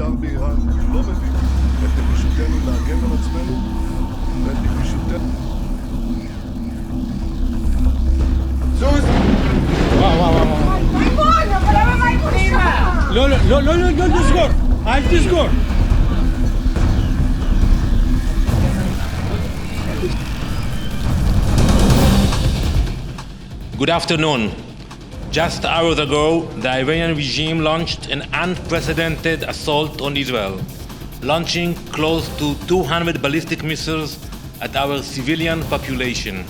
המשטר באיראן לא מבין את נחישותנו להגן על עצמנו ואת נחישותנו. מימון, אבל למה מימון שלך? לא תסגור, אל תסגור. Good afternoon. Just hours ago, the Iranian regime launched an unprecedented assault on Israel, launching close to 200 ballistic missiles at our civilian population.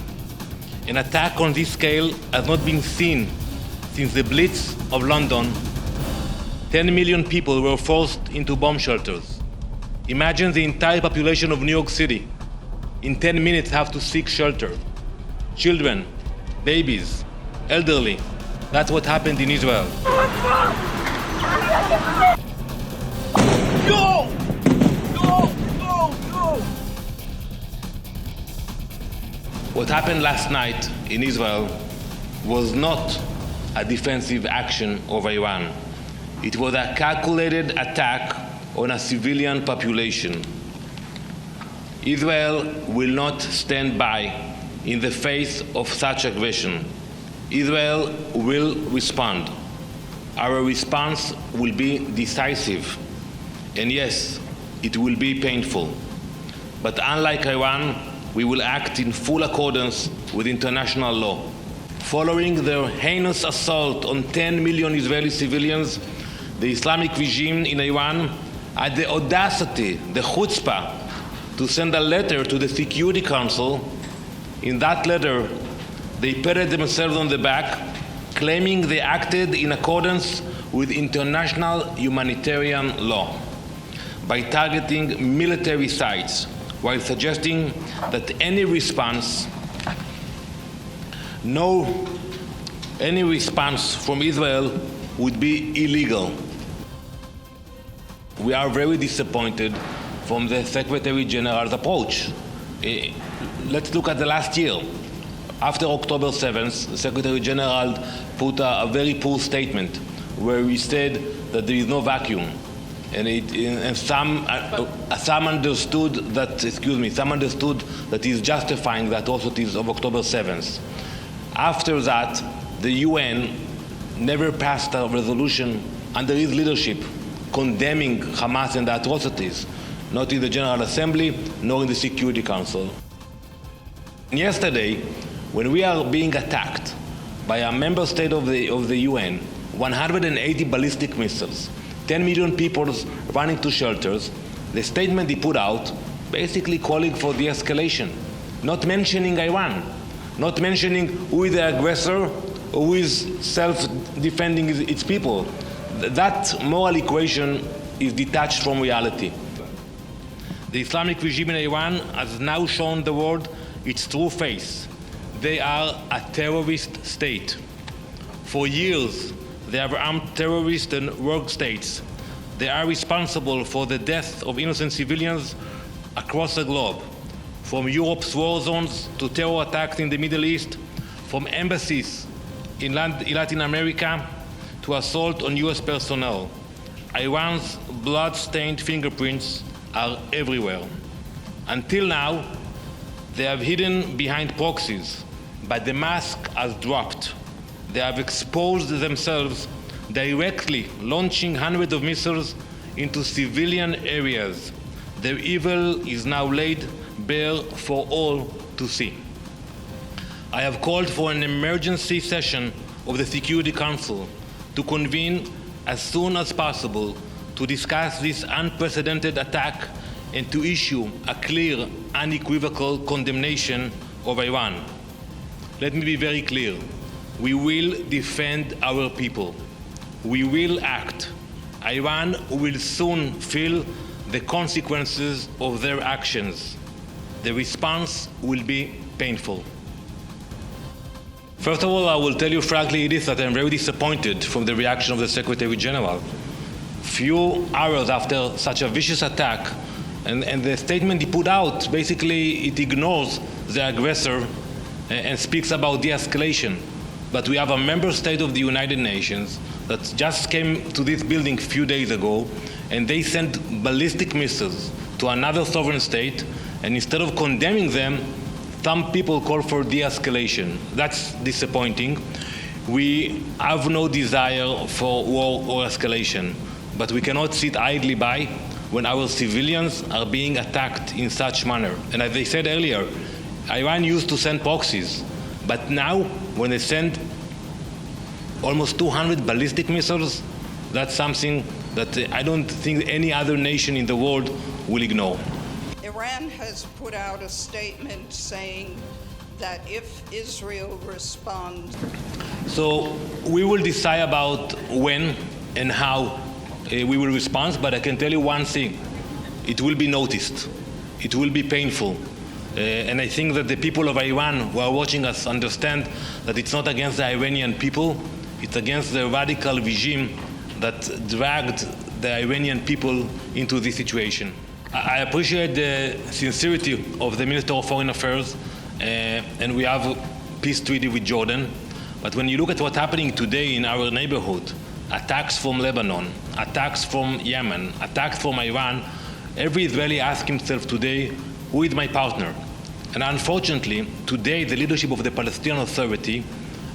An attack on this scale has not been seen since the Blitz of London. 10 million people were forced into bomb shelters. Imagine the entire population of New York City in 10 minutes have to seek shelter. Children, babies, elderly. That's what happened in Israel. No! What happened last night in Israel was not a defensive action of Iran. It was a calculated attack on a civilian population. Israel will not stand by in the face of such aggression. Israel will respond. Our response will be decisive. And yes, it will be painful. But unlike Iran, we will act in full accordance with international law. Following their heinous assault on 10 million Israeli civilians, the Islamic regime in Iran had the audacity, the chutzpah, to send a letter to the Security Council. In that letter, they patted themselves on the back, claiming they acted in accordance with international humanitarian law by targeting military sites, while suggesting that any response from Israel would be illegal. We are very disappointed from the Secretary General's approach. Let's look at the last year. After October 7th, the Secretary General put a very poor statement where he said that there is no vacuum. And some understood that he's justifying the atrocities of October 7th. After that, the UN never passed a resolution under his leadership condemning Hamas and the atrocities, not in the General Assembly, nor in the Security Council. And yesterday, when we are being attacked by a member state of the UN, 180 ballistic missiles, 10 million people running to shelters, the statement he put out basically calling for de-escalation, not mentioning Iran, not mentioning who is the aggressor or who is self-defending its people. That moral equation is detached from reality. The Islamic regime in Iran has now shown the world its true face. They are a terrorist state. For years, they have armed terrorists and rogue states. They are responsible for the death of innocent civilians across the globe, from Europe's war zones to terror attacks in the Middle East, from embassies in Latin America to assault on US personnel. Iran's blood-stained fingerprints are everywhere. Until now, they have hidden behind proxies, but the mask has dropped. They have exposed themselves directly, launching hundreds of missiles into civilian areas. Their evil is now laid bare for all to see. I have called for an emergency session of the Security Council to convene as soon as possible to discuss this unprecedented attack and to issue a clear, unequivocal condemnation of Iran. Let me be very clear. We will defend our people. We will act. Iran will soon feel the consequences of their actions. The response will be painful. First of all, I will tell you frankly it is that I'm very disappointed from the reaction of the Secretary General. Few hours after such a vicious attack, and the statement he put out, basically it ignores the aggressor and speaks about de-escalation. But we have a member state of the United Nations that just came to this building a few days ago, and they sent ballistic missiles to another sovereign state, and instead of condemning them, some people call for de-escalation. That's disappointing. We have no desire for war or escalation, but we cannot sit idly by when our civilians are being attacked in such manner. And as I said earlier, Iran used to send proxies, but now when they send almost 200 ballistic missiles, that's something that I don't think any other nation in the world will ignore. Iran has put out a statement saying that if Israel responds... So we will decide about when and how we will respond, but I can tell you one thing. It will be noticed. It will be painful. And I think that the people of Iran who are watching us understand that it's not against the Iranian people, it's against the radical regime that dragged the Iranian people into this situation. I appreciate the sincerity of the Minister of Foreign Affairs, and we have a peace treaty with Jordan. But when you look at what's happening today in our neighborhood, attacks from Lebanon, attacks from Yemen, attacks from Iran, every Israeli asks himself today, who is my partner? And unfortunately, today the leadership of the Palestinian Authority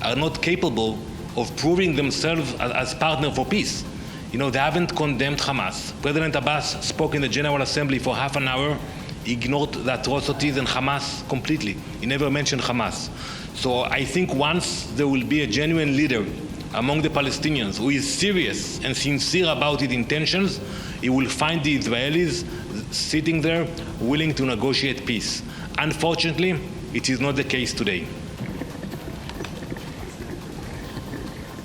are not capable of proving themselves as partner for peace. You know, they haven't condemned Hamas. President Abbas spoke in the General Assembly for half an hour, ignored the atrocities and Hamas completely. He never mentioned Hamas. So I think once there will be a genuine leader among the Palestinians who is serious and sincere about his intentions, he will find the Israelis sitting there willing to negotiate peace. Unfortunately, it is not the case today.